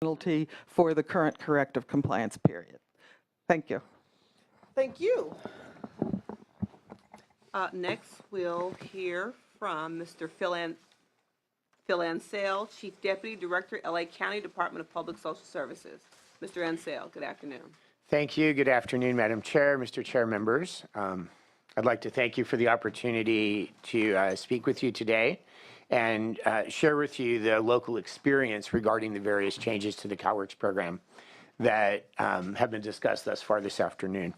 penalty for the current corrective compliance period. Thank you. Thank you. Next, we'll hear from Mr. Phil Ansell, Chief Deputy Director, LA County Department of Public Social Services. Mr. Ansell, good afternoon. Thank you. Good afternoon, Madam Chair, Mr. Chair, members. I'd like to thank you for the opportunity to speak with you today and share with you the local experience regarding the various changes to the CalWORKs program that have been discussed thus far this afternoon.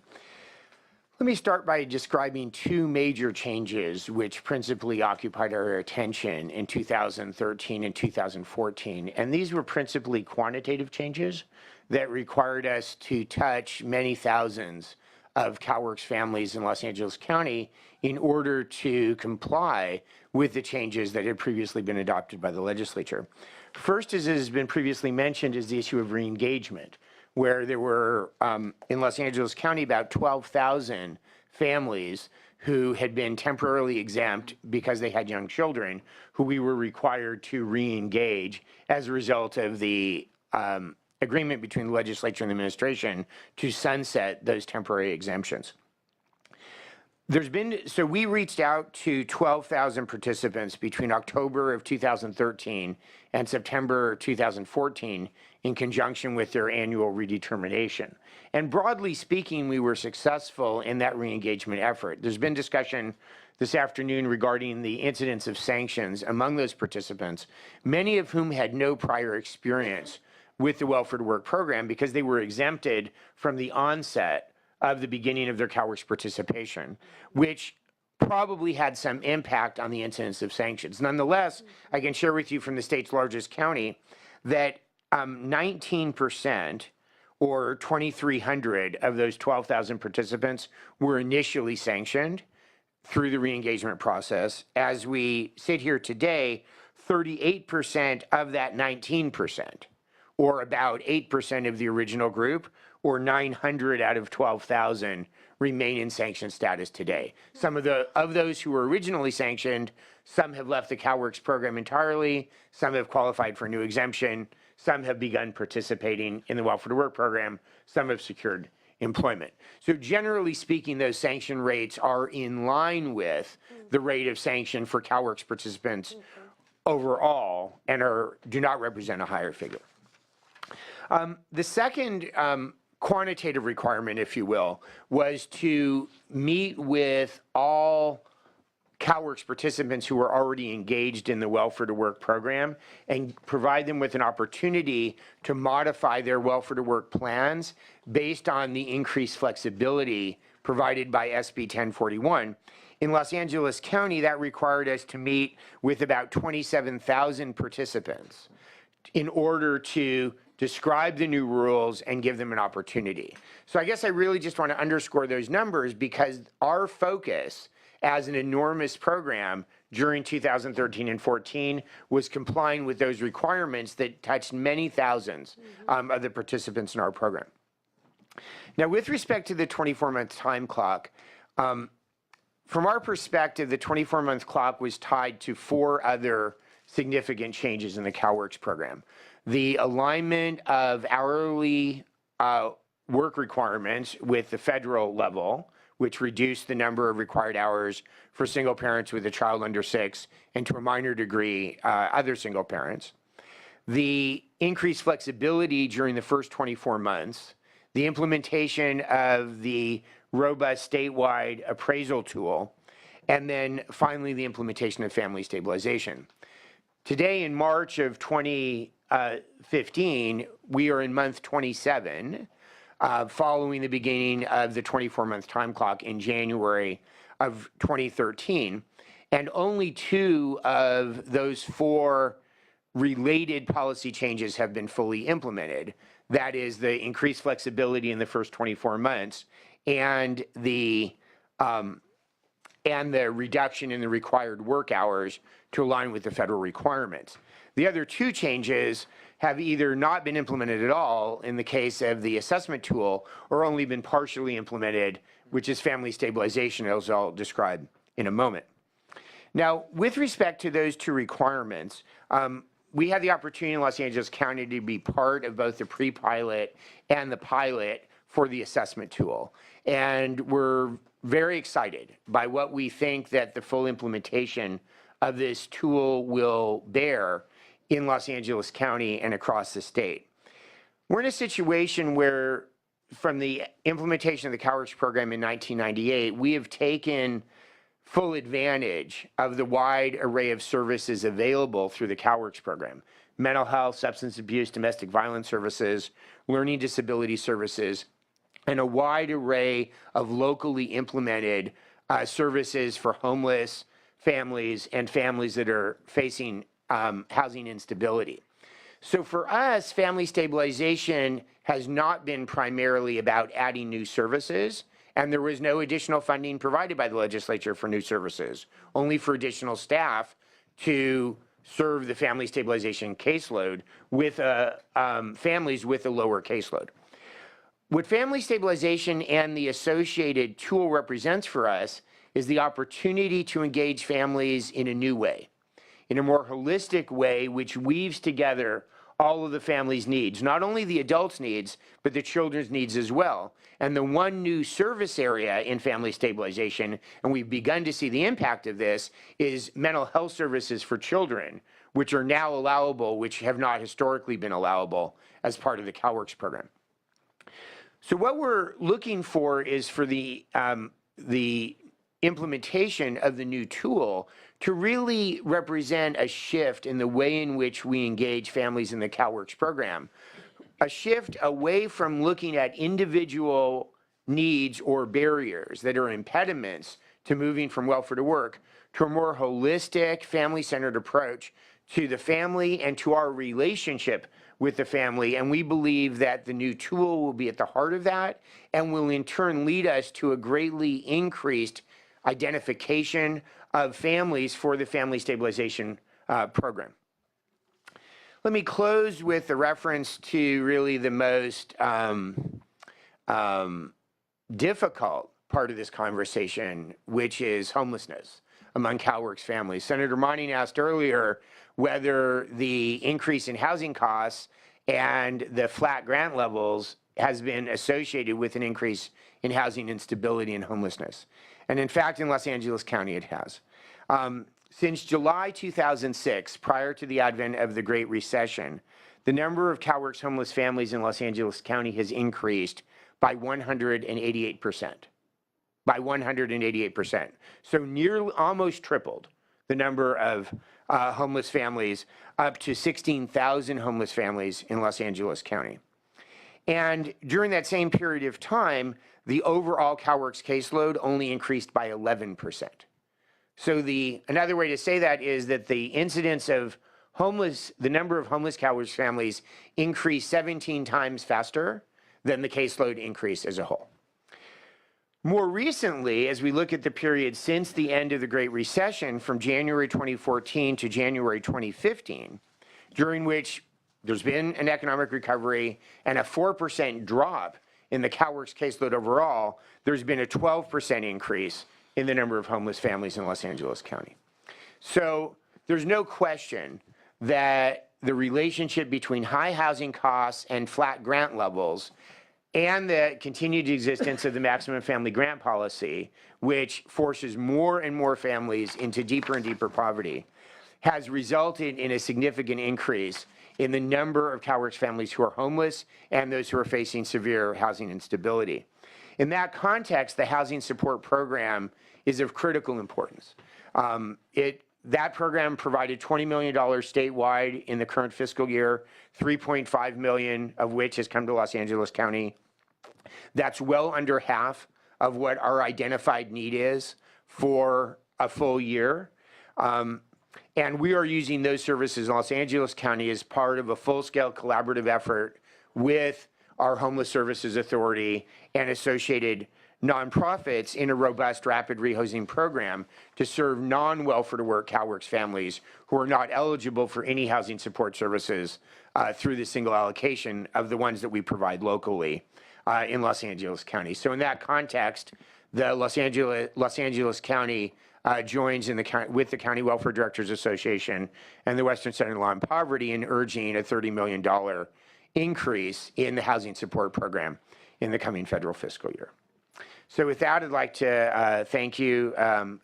Let me start by describing two major changes which principally occupied our attention in 2013 and 2014. And these were principally quantitative changes that required us to touch many thousands of CalWORKs families in Los Angeles County in order to comply with the changes that had previously been adopted by the legislature. First, as has been previously mentioned, is the issue of re-engagement, where there were, in Los Angeles County, about 12,000 families who had been temporarily exempt because they had young children, who we were required to re-engage as a result of the agreement between the legislature and the administration to sunset those temporary exemptions. So we reached out to 12,000 participants between October of 2013 and September 2014 in conjunction with their annual redetermination. And broadly speaking, we were successful in that re-engagement effort. There's been discussion this afternoon regarding the incidence of sanctions among those participants, many of whom had no prior experience with the Welfare to Work program because they were exempted from the onset of the beginning of their CalWORKs participation, which probably had some impact on the incidence of sanctions. Nonetheless, I can share with you from the state's largest county that 19% or 2,300 of those 12,000 participants were initially sanctioned through the re-engagement process. As we sit here today, 38% of that 19%, or about 8% of the original group, or 900 out of 12,000 remain in sanction status today. Some of those who were originally sanctioned, some have left the CalWORKs program entirely, some have qualified for a new exemption, some have begun participating in the Welfare to Work program, some have secured employment. So generally speaking, those sanction rates are in line with the rate of sanction for CalWORKs participants overall and do not represent a higher figure. The second quantitative requirement, if you will, was to meet with all CalWORKs participants who were already engaged in the Welfare to Work program and provide them with an opportunity to modify their Welfare to Work plans based on the increased flexibility provided by SB 1041. In Los Angeles County, that required us to meet with about 27,000 participants in order to describe the new rules and give them an opportunity. So I guess I really just want to underscore those numbers because our focus as an enormous program during 2013 and 14 was complying with those requirements that touched many thousands of the participants in our program. Now, with respect to the 24-month time clock, from our perspective, the 24-month clock was tied to 4 other significant changes in the CalWORKs program. The alignment of hourly work requirements with the federal level, which reduced the number of required hours for single parents with a child under 6, and to a minor degree, other single parents. The increased flexibility during the first 24 months, the implementation of the robust statewide appraisal tool, and then finally the implementation of family stabilization. Today, in March of 2015, we are in month 27, following the beginning of the 24-month time clock in January of 2013, and only 2 of those 4 related policy changes have been fully implemented. That is the increased flexibility in the first 24 months and the reduction in the required work hours to align with the federal requirements. The other 2 changes have either not been implemented at all in the case of the assessment tool or only been partially implemented, which is family stabilization, as I'll describe in a moment. Now, with respect to those 2 requirements, we had the opportunity in Los Angeles County to be part of both the pre-pilot and the pilot for the assessment tool. And we're very excited by what we think that the full implementation of this tool will bear in Los Angeles County and across the state. We're in a situation where, from the implementation of the CalWORKS program in 1998, we have taken full advantage of the wide array of services available through the CalWORKS program: mental health, substance abuse, domestic violence services, learning disability services, and a wide array of locally implemented services for homeless families and families that are facing housing instability. So for us, family stabilization has not been primarily about adding new services, and there was no additional funding provided by the legislature for new services, only for additional staff to serve the family stabilization caseload with families with a lower caseload. What family stabilization and the associated tool represents for us is the opportunity to engage families in a new way, in a more holistic way, which weaves together all of the family's needs, not only the adults' needs, but the children's needs as well. And the one new service area in family stabilization, and we've begun to see the impact of this, is mental health services for children, which are now allowable, which have not historically been allowable as part of the CalWORKS program. So what we're looking for is for the implementation of the new tool to really represent a shift in the way in which we engage families in the CalWORKS program, a shift away from looking at individual needs or barriers that are impediments to moving from welfare to work to a more holistic, family-centered approach to the family and to our relationship with the family. And we believe that the new tool will be at the heart of that and will in turn lead us to a greatly increased identification of families for the family stabilization program. Let me close with a reference to really the most difficult part of this conversation, which is homelessness among CalWORKS families. Senator Monning asked earlier whether the increase in housing costs and the flat grant levels has been associated with an increase in housing instability and homelessness. And in fact, in Los Angeles County, it has. Since July 2006, prior to the advent of the Great Recession, the number of CalWORKS homeless families in Los Angeles County has increased by 188%. By 188%. So nearly, almost tripled the number of homeless families, up to 16,000 homeless families in Los Angeles County. And during that same period of time, the overall CalWORKS caseload only increased by 11%. So another way to say that is that the incidence of the number of homeless CalWORKS families increased 17 times faster than the caseload increase as a whole. More recently, as we look at the period since the end of the Great Recession, from January 2014 to January 2015, during which there's been an economic recovery and a 4% drop in the CalWORKS caseload overall, there's been a 12% increase in the number of homeless families in Los Angeles County. So there's no question that the relationship between high housing costs and flat grant levels and the continued existence of the maximum family grant policy, which forces more and more families into deeper and deeper poverty, has resulted in a significant increase in the number of CalWORKS families who are homeless and those who are facing severe housing instability. In that context, the housing support program is of critical importance. That program provided $20 million statewide in the current fiscal year, $3.5 million of which has come to Los Angeles County. That's well under half of what our identified need is for a full year. And we are using those services in Los Angeles County as part of a full-scale collaborative effort with our Homeless Services Authority and associated nonprofits in a robust rapid rehousing program to serve non-welfare to work CalWORKS families who are not eligible for any housing support services through the single allocation of the ones that we provide locally in Los Angeles County. So in that context, the Los Angeles County joins with the County Welfare Directors Association and the Western Center on Law and Poverty in urging a $30 million increase in the housing support program in the coming federal fiscal year. So with that, I'd like to thank you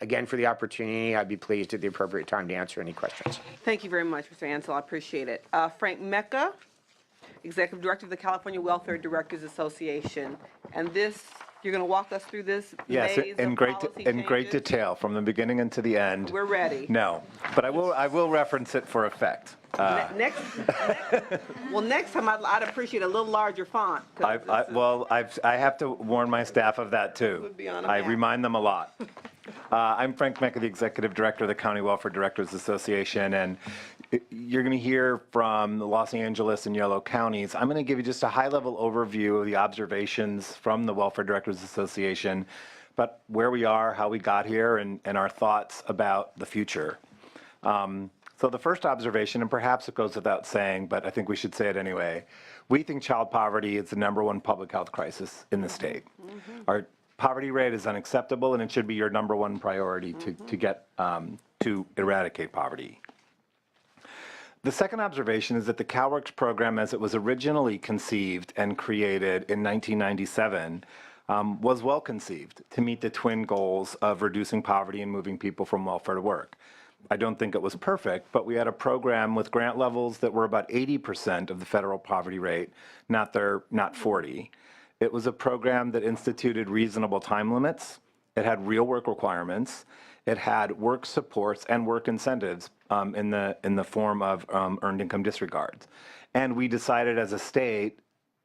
again for the opportunity. I'd be pleased at the appropriate time to answer any questions. Thank you very much, Mr. Ansel. I appreciate it. Frank Mecca, Executive Director of the California Welfare Directors Association. And this, you're going to walk us through this Yes, maze in of great policy great changes? detail from the beginning and to the end. We're ready. No, but I will reference it for effect. Next time I'd appreciate a little larger font. 'Cause this is- I have to warn my staff of that too. Would be on a I map. remind them a lot. I'm Frank Mecca, the Executive Director of the County Welfare Directors Association, and you're going to hear from the Los Angeles and Yolo counties. I'm going to give you just a high-level overview of the observations from the Welfare Directors Association, but where we are, how we got here, and our thoughts about the future. So the first observation, and perhaps it goes without saying, but I think we should say it anyway, we think child poverty is the #1 public health crisis in the state. Our poverty rate is unacceptable, and it should be your #1 priority to get to eradicate poverty. The second observation is that the CalWORKS program, as it was originally conceived and created in 1997, was well conceived to meet the twin goals of reducing poverty and moving people from welfare to work. I don't think it was perfect, but we had a program with grant levels that were about 80% of the federal poverty rate, not 40. It was a program that instituted reasonable time limits. It had real work requirements. It had work supports and work incentives in the form of earned income disregards. And we decided as a state,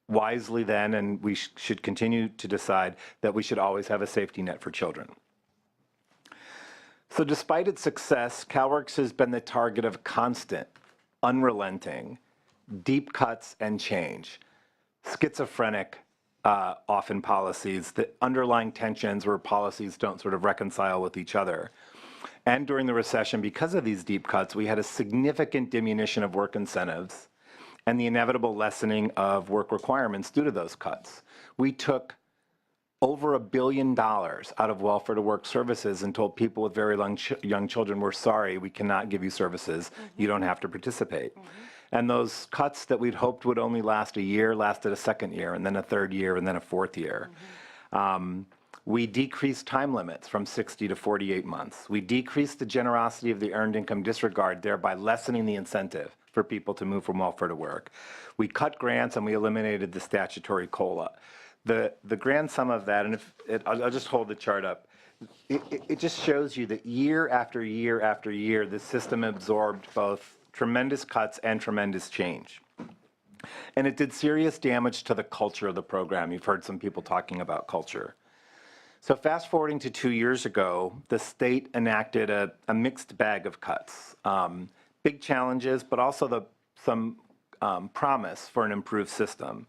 wisely then, and we should continue to decide, that we should always have a safety net for children. So despite its success, CalWORKS has been the target of constant, unrelenting, deep cuts and change, schizophrenic, often policies, the underlying tensions where policies don't sort of reconcile with each other. And during the recession, because of these deep cuts, we had a significant diminution of work incentives and the inevitable lessening of work requirements due to those cuts. We took over $1 billion out of welfare to work services and told people with very young children, we're sorry, we cannot give you services. You don't have to participate. And those cuts that we'd hoped would only last a year lasted a second year, and then a third year, and then a fourth year. We decreased time limits from 60 to 48 months. We decreased the generosity of the earned income disregard, thereby lessening the incentive for people to move from welfare to work. We cut grants and we eliminated the statutory COLA. The grand sum of that, and I'll just hold the chart up, it just shows you that year after year after year, the system absorbed both tremendous cuts and tremendous change. And it did serious damage to the culture of the program. You've heard some people talking about culture. So fast forwarding to 2 years ago, the state enacted a mixed bag of cuts. Big challenges, but also some promise for an improved system.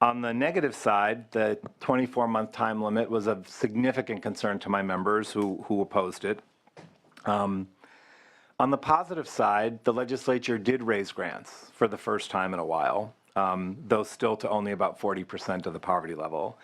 On the negative side, the 24-month time limit was of significant concern to my members who opposed it. On the positive side, the legislature did raise grants for the first time in a while, though still to only about 40% of the poverty level.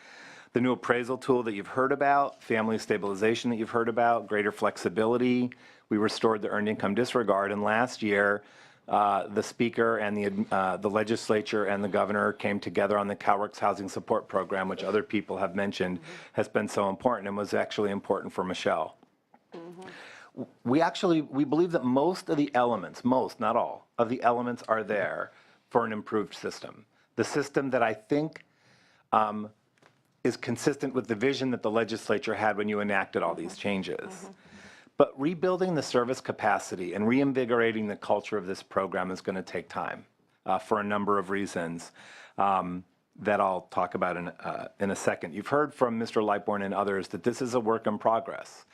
The new appraisal tool that you've heard about, family stabilization that you've heard about, greater flexibility, we restored the earned income disregard, and last year, the speaker and the legislature and the governor came together on the CalWORKS housing support program, which other people have mentioned has been so important and was actually important for Michelle. We believe that most of the elements, not all, of the elements are there for an improved system. The system that I think is consistent with the vision that the legislature had when you enacted all these changes. But rebuilding the service capacity and reinvigorating the culture of this program is going to take time for a number of reasons that I'll talk about in a second. You've heard from Mr. Lightbourne and others that this is a work in progress.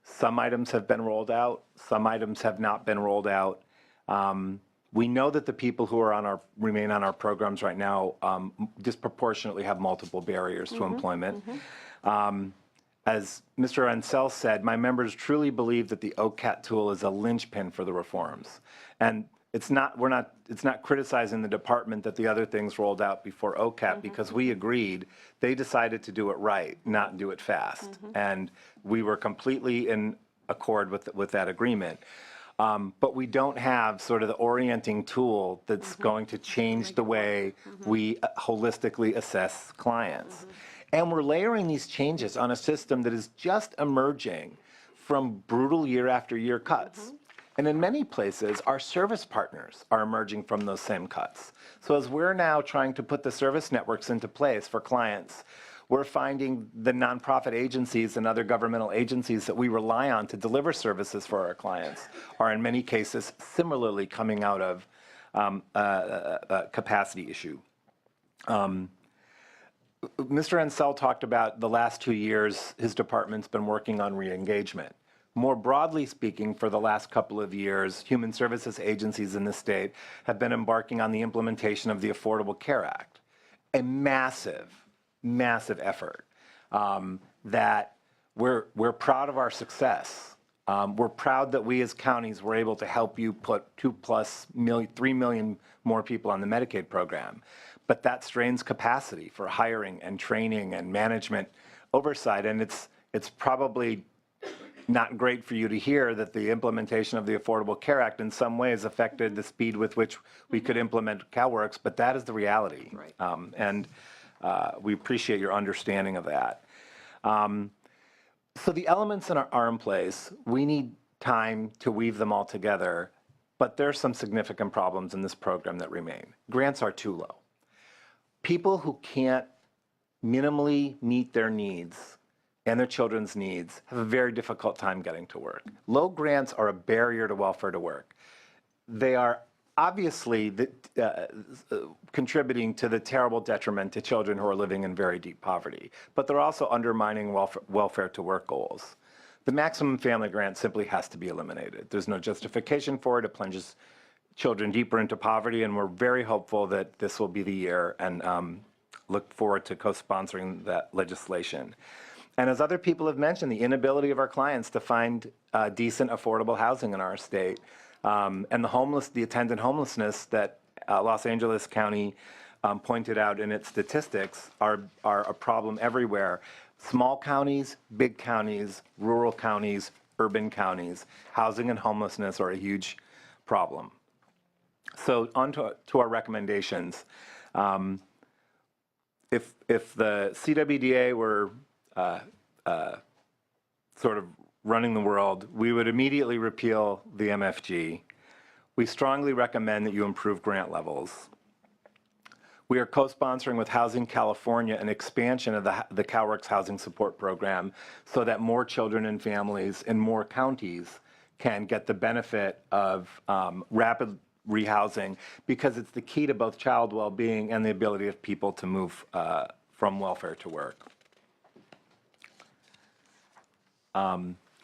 Some items have been rolled out, some items have not been rolled out. We know that the people who are remain on our programs right now disproportionately have multiple barriers to employment. As Mr. Ansel said, my members truly believe that the OCAT tool is a linchpin for the reforms. And it's not criticizing the department that the other things rolled out before OCAT because we agreed they decided to do it right, not do it fast. And we were completely in accord with that agreement. But we don't have sort of the orienting tool that's going to change the way we holistically assess clients. And we're layering these changes on a system that is just emerging from brutal year after year cuts. And in many places, our service partners are emerging from those same cuts. So as we're now trying to put the service networks into place for clients, we're finding the nonprofit agencies and other governmental agencies that we rely on to deliver services for our clients are in many cases similarly coming out of a capacity issue. Mr. Ansel talked about the last 2 years his department's been working on re-engagement. More broadly speaking, for the last couple of years, human services agencies in the state have been embarking on the implementation of the Affordable Care Act, a massive effort that we're proud of our success. We're proud that we as counties were able to help you put 3 million more people on the Medicaid program. But that strains capacity for hiring and training and management oversight. And it's probably not great for you to hear that the implementation of the Affordable Care Act in some ways affected the speed with which we could implement CalWORKs, but that is the reality. Right. And we appreciate your understanding of that. So the elements are in place. We need time to weave them all together, but there are some significant problems in this program that remain. Grants are too low. People who can't minimally meet their needs and their children's needs have a very difficult time getting to work. Low grants are a barrier to welfare to work. They are obviously contributing to the terrible detriment to children who are living in very deep poverty, but they're also undermining welfare to work goals. The maximum family grant simply has to be eliminated. There's no justification for it. It plunges children deeper into poverty, and we're very hopeful that this will be the year, and look forward to co-sponsoring that legislation. And as other people have mentioned, the inability of our clients to find decent, affordable housing in our state, and the attendant homelessness that Los Angeles County pointed out in its statistics are a problem everywhere. Small counties, big counties, rural counties, urban counties, housing and homelessness are a huge problem. So on to our recommendations. If the CWDA were sort of running the world, we would immediately repeal the MFG. We strongly recommend that you improve grant levels. We are co-sponsoring with Housing California an expansion of the CalWORKs Housing Support Program so that more children and families in more counties can get the benefit of rapid rehousing, because it's the key to both child well-being and the ability of people to move from welfare to work.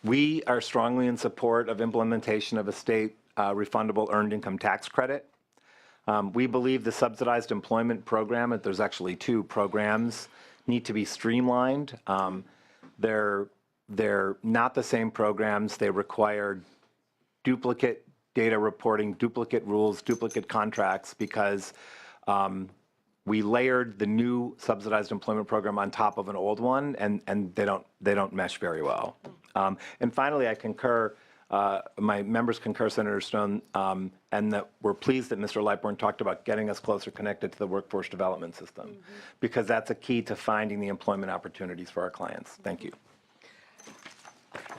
We are strongly in support of implementation of a state refundable earned income tax credit. We believe the subsidized employment program, that there's actually 2 programs, need to be streamlined. They're not the same programs. They require duplicate data reporting, duplicate rules, duplicate contracts, because we layered the new subsidized employment program on top of an old one, and they don't mesh very well. And finally, I concur, my members concur, Senator Stone, and that we're pleased that Mr. Lightbourne talked about getting us closer connected to the workforce development system, because that's a key to finding the employment opportunities for our clients. Thank you.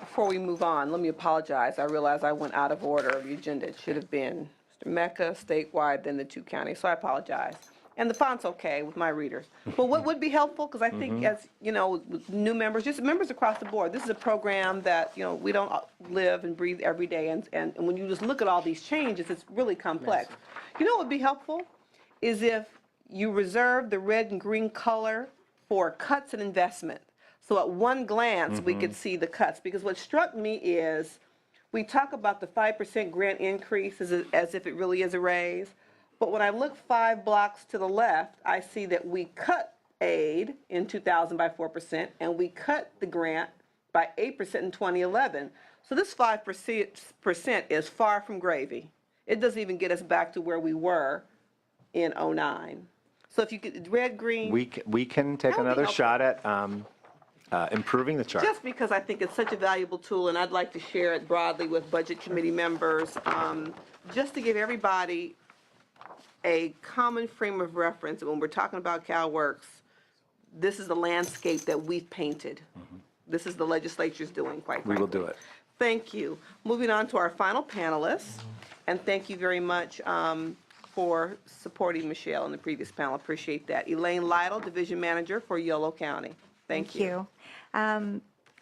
Before we move on, let me apologize. I realize I went out of order of the agenda. It should have been Mr. Mecca, statewide, then the 2 counties, so I apologize. And the font's okay with my readers. But what would be helpful, because I think as, you know, with new members, just members across the board, this is a program that, you know, we don't live and breathe every day, and when you just look at all these changes, it's really complex. You know what would be helpful is if you reserve the red and green color for cuts and investment. So at one glance, we could see the cuts, because what struck me is we talk about the 5% grant increase as if it really is a raise. But when I look 5 blocks to the left, I see that we cut aid in 2000 by 4%, and we cut the grant by 8% in 2011. So this 5% is far from gravy. It doesn't even get us back to where we were in 2009. So if you could, red, green. We can take another shot at improving the chart. Just because I think it's such a valuable tool, and I'd like to share it broadly with Budget Committee members, just to give everybody a common frame of reference. When we're talking about CalWorks, this is the landscape that we've painted. This is the legislature's doing, quite frankly. We will do it. Thank you. Moving on to our final panelists, and thank you very much for supporting Michelle in the previous panel. Appreciate that. Elaine Lytle, Division Manager for Yolo County. Thank you.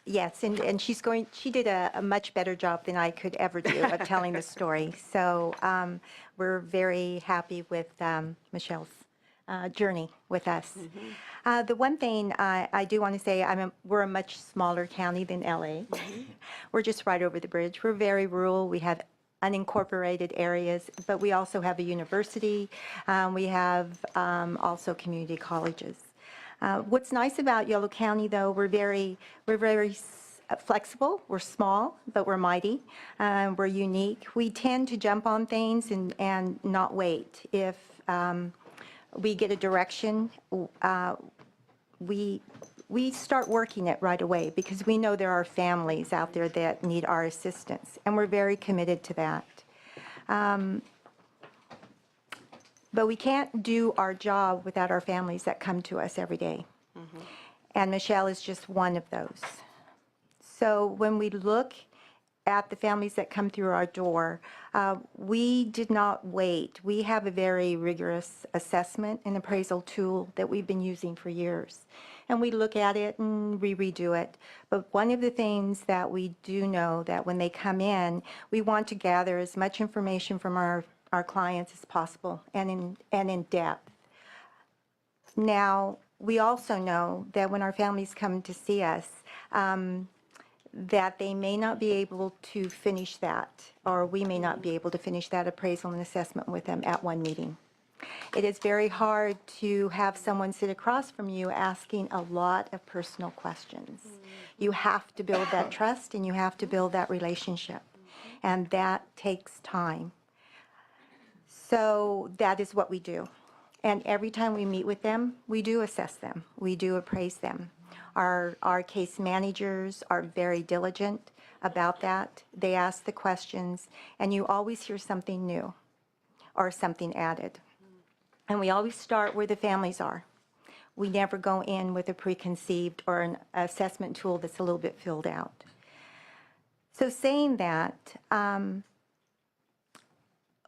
Yes, and she did a much better job than I could ever do of telling the story. So we're very happy with Michelle's journey with us. The one thing I do want to say, we're a much smaller county than LA. We're just right over the bridge. We're very rural. We have unincorporated areas, but we also have a university. We have also community colleges. What's nice about Yolo County, though, we're very flexible. We're small, but we're mighty. We're unique. We tend to jump on things and not wait. If we get a direction, we start working it right away because we know there are families out there that need our assistance, and we're very committed to that. But we can't do our job without our families that come to us every day. And Michelle is just one of those. So when we look at the families that come through our door, we did not wait. We have a very rigorous assessment and appraisal tool that we've been using for years. And we look at it and we redo it. But one of the things that we do know that when they come in, we want to gather as much information from our clients as possible and in depth. Now, we also know that when our families come to see us, that they may not be able to finish that, or we may not be able to finish that appraisal and assessment with them at one meeting. It is very hard to have someone sit across from you asking a lot of personal questions. You have to build that trust and you have to build that relationship, and that takes time. So that is what we do. And every time we meet with them, we do assess them. We do appraise them. Our case managers are very diligent about that. They ask the questions, and you always hear something new or something added. And we always start where the families are. We never go in with a preconceived or an assessment tool that's a little bit filled out. So saying that,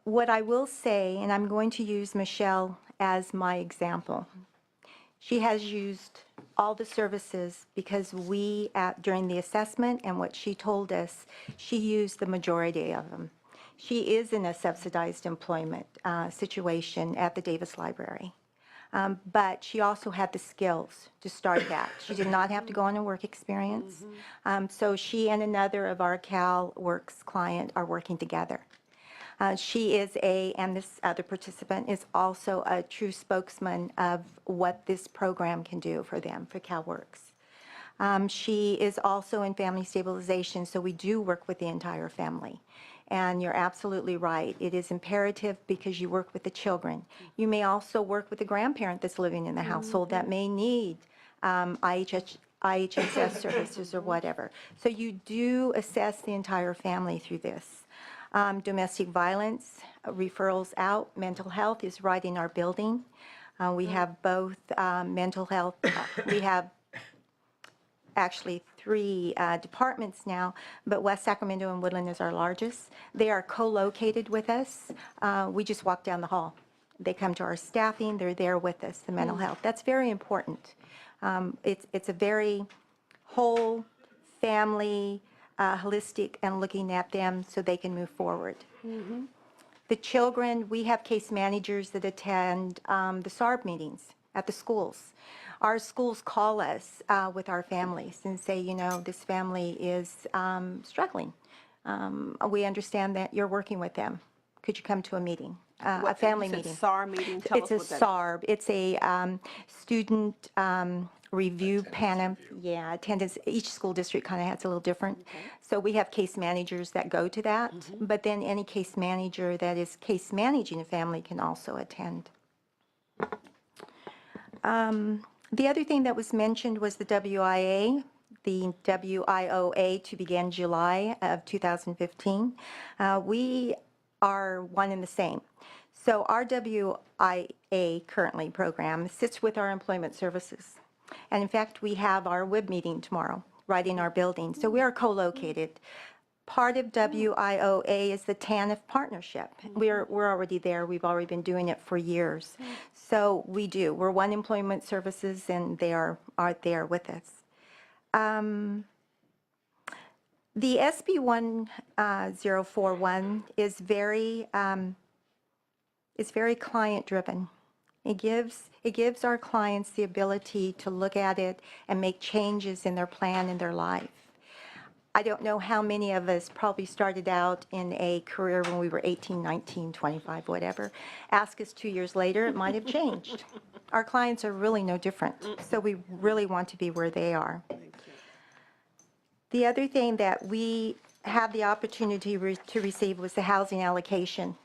what I will say, and I'm going to use Michelle as my example. She has used all the services because during the assessment and what she told us, she used the majority of them. She is in a subsidized employment situation at the Davis Library. But she also had the skills to start that. She did not have to go on a work experience. So she and another of our CalWorks client are working together. She is and this other participant is also a true spokesman of what this program can do for them, for CalWorks. She is also in family stabilization, so we do work with the entire family. And you're absolutely right. It is imperative because you work with the children. You may also work with a grandparent that's living in the household that may need IHSS services or whatever. So you do assess the entire family through this. Domestic violence, referrals out, mental health is right in our building. We have both mental health, we have actually 3 departments now, but West Sacramento and Woodland is our largest. They are co-located with us. We just walk down the hall. They come to our staffing, they're there with us, the mental health. That's very important. It's a very whole family, holistic, and looking at them so they can move forward. The children, we have case managers that attend the SARB meetings at the schools. Our schools call us with our families and say, you know, this family is struggling. We understand that you're working with them. Could you come to a meeting, a family meeting? It's a SAR meeting. Tell It's us a what that is. SARB. It's a student review panel. Yeah, attendance. Each school district kind of has a little different. So we have case managers that go to that, but then any case manager that is case managing a family can also attend. The other thing that was mentioned was the WIA, the WIOA to begin July of 2015. We are one and the same. So our WIA currently program sits with our employment services. And in fact, we have our WIB meeting tomorrow, right in our building. So we are co-located. Part of WIOA is the TANF partnership. We're already there. We've already been doing it for years. So we do. We're one employment services, and they are there with us. The SB 1041 is very client-driven. It gives our clients the ability to look at it and make changes in their plan in their life. I don't know how many of us probably started out in a career when we were 18, 19, 25, whatever. Ask us 2 years later, it might have changed. Our clients are really no different, so we really want to be where they are. The other thing that we have the opportunity to receive was the housing allocation.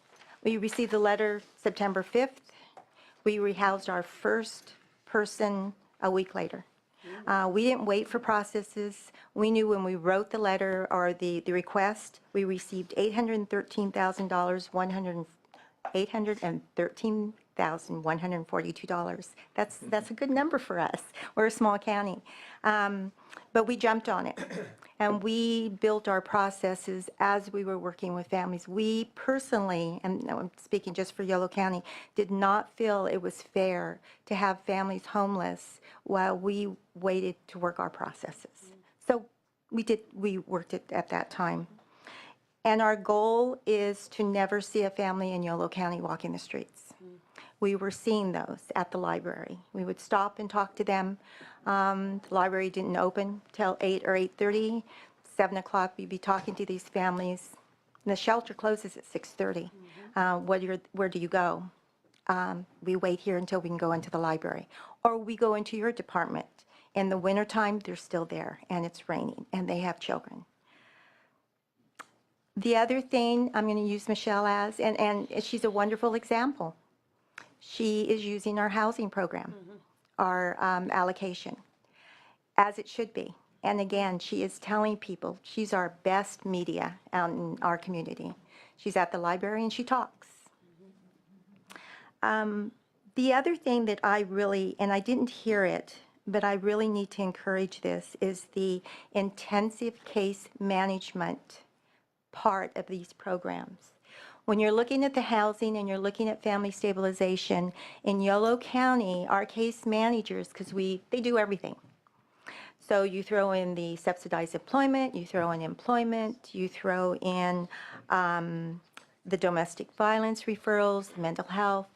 We received the letter September 5th. We rehoused our first person a week later. We didn't wait for processes. We knew when we wrote the letter or the request, we received $813,142. That's a good number for us. We're a small county. But we jumped on it. And we built our processes as we were working with families. We personally, and I'm speaking just for Yolo County, did not feel it was fair to have families homeless while we waited to work our processes. So we worked it at that time. And our goal is to never see a family in Yolo County walking the streets. We were seeing those at the library. We would stop and talk to them. The library didn't open till 8 or 8:30. 7 o'clock, we'd be talking to these families. And the shelter closes at 6:30. Where do you go? We wait here until we can go into the library. Or we go into your department. In the wintertime, they're still there, and it's raining, and they have children. The other thing I'm going to use Michelle as, and she's a wonderful example. She is using our housing program, our allocation, as it should be. And again, she is telling people she's our best media out in our community. She's at the library and she talks. The other thing that I really, and I didn't hear it, but I really need to encourage this, is the intensive case management part of these programs. When you're looking at the housing and you're looking at family stabilization, in Yolo County, our case managers, because they do everything. So you throw in the subsidized employment, you throw in employment, you throw in the domestic violence referrals, mental health,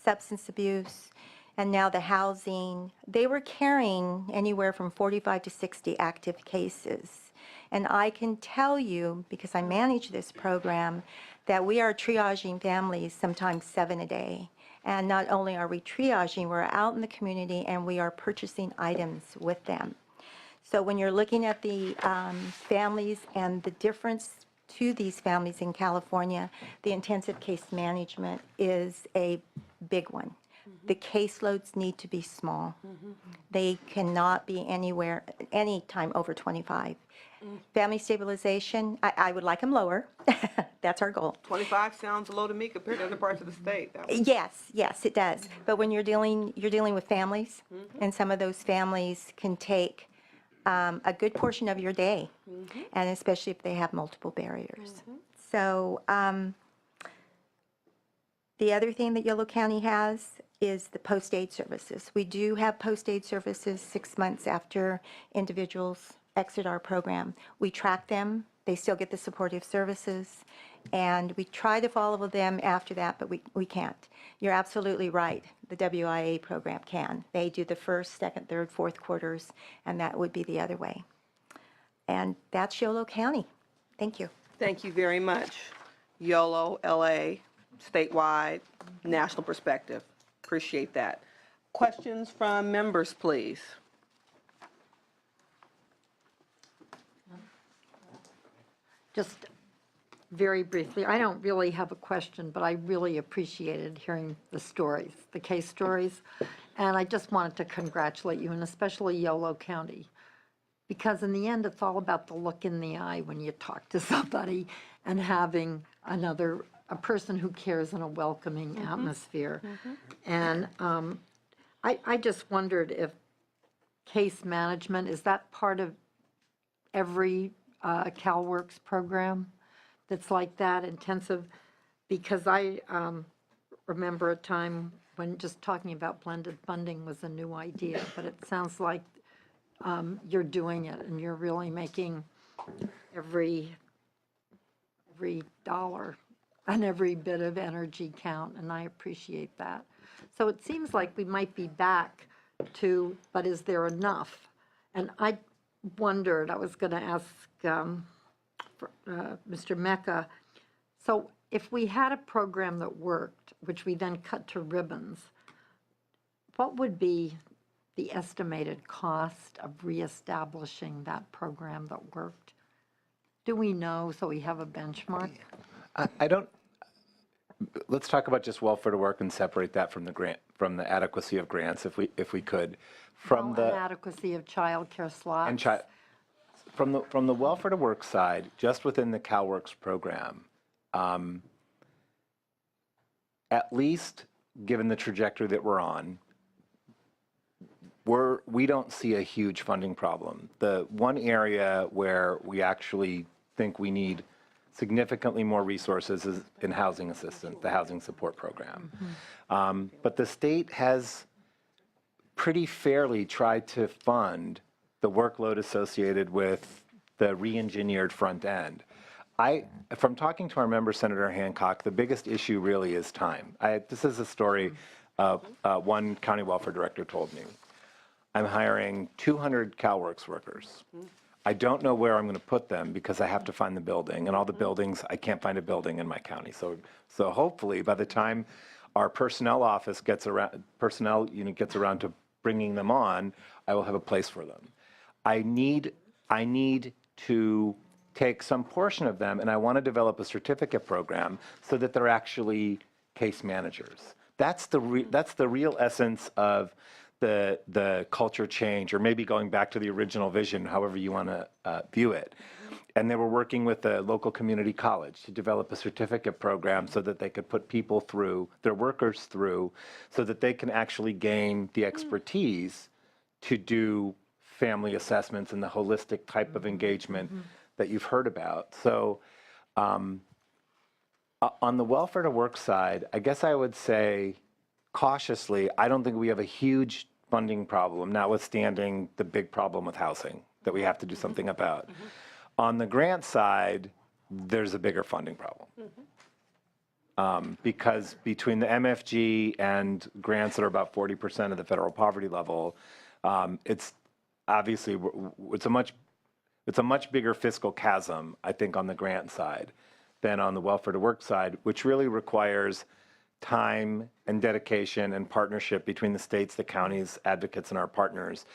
substance abuse, and now the housing. They were carrying anywhere from 45 to 60 active cases. And I can tell you, because I manage this program, that we are triaging families sometimes 7 a day. And not only are we triaging, we're out in the community and we are purchasing items with them. So when you're looking at the families and the difference to these families in California, the intensive case management is a big one. The caseloads need to be small. They cannot be any time over 25. Family stabilization, I would like them lower. That's our goal. 25 sounds low to me compared to other parts of the state. Yes, it does. But when you're dealing with families, and some of those families can take a good portion of your day, and especially if they have multiple barriers. So the other thing that Yolo County has is the post-aid services. We do have post-aid services 6 months after individuals exit our program. We track them. They still get the supportive services, and we try to follow them after that, but we can't. You're absolutely right. The WIA program can. They do the first, second, third, fourth quarters, and that would be the other way. And that's Yolo County. Thank you. Thank you very much. YOLO, LA, statewide, national perspective. Appreciate that. Questions from members, please. Just very briefly, I don't really have a question, but I really appreciated hearing the stories, the case stories. And I just wanted to congratulate you, and especially Yolo County, because in the end, it's all about the look in the eye when you talk to somebody and having a person who cares in a welcoming atmosphere. And I just wondered if case management, is that part of every CalWORKs program that's like that, intensive? Because I remember a time when just talking about blended funding was a new idea, but it sounds like you're doing it and you're really making every dollar and every bit of energy count, and I appreciate that. So it seems like we might be back to, but is there enough? And I wondered, I was going to ask Mr. Mecca, so if we had a program that worked, which we then cut to ribbons, what would be the estimated cost of reestablishing that program that worked? Do we know, so we have a benchmark? I don't, let's talk about just welfare to work and separate that from the grant, from the adequacy of grants, if we could. From the Inadequacy of childcare slots? and from the welfare to work side, just within the CalWORKs program, at least given the trajectory that we're on, we don't see a huge funding problem. The one area where we actually think we need significantly more resources is in housing assistance, the housing support program. But the state has pretty fairly tried to fund the workload associated with the re-engineered front end. From talking to our member, Senator Hancock, the biggest issue really is time. This is a story one county welfare director told me. I'm hiring 200 CalWORKs workers. I don't know where I'm going to put them because I have to find the building, and all the buildings, I can't find a building in my county. So hopefully by the time our personnel office personnel unit gets around to bringing them on, I will have a place for them. I need to take some portion of them, and I want to develop a certificate program so that they're actually case managers. That's the real essence of the culture change, or maybe going back to the original vision, however you want to view it. And they were working with a local community college to develop a certificate program so that they could put people through, their workers through, so that they can actually gain the expertise to do family assessments and the holistic type of engagement that you've heard about. So on the welfare to work side, I guess I would say cautiously, I don't think we have a huge funding problem, notwithstanding the big problem with housing that we have to do something about. On the grant side, there's a bigger funding problem. Because between the MFG and grants that are about 40% of the federal poverty level, it's obviously, it's a much bigger fiscal chasm, I think, on the grant side than on the welfare to work side, which really requires time and dedication and partnership between the states, the counties, advocates, and our partners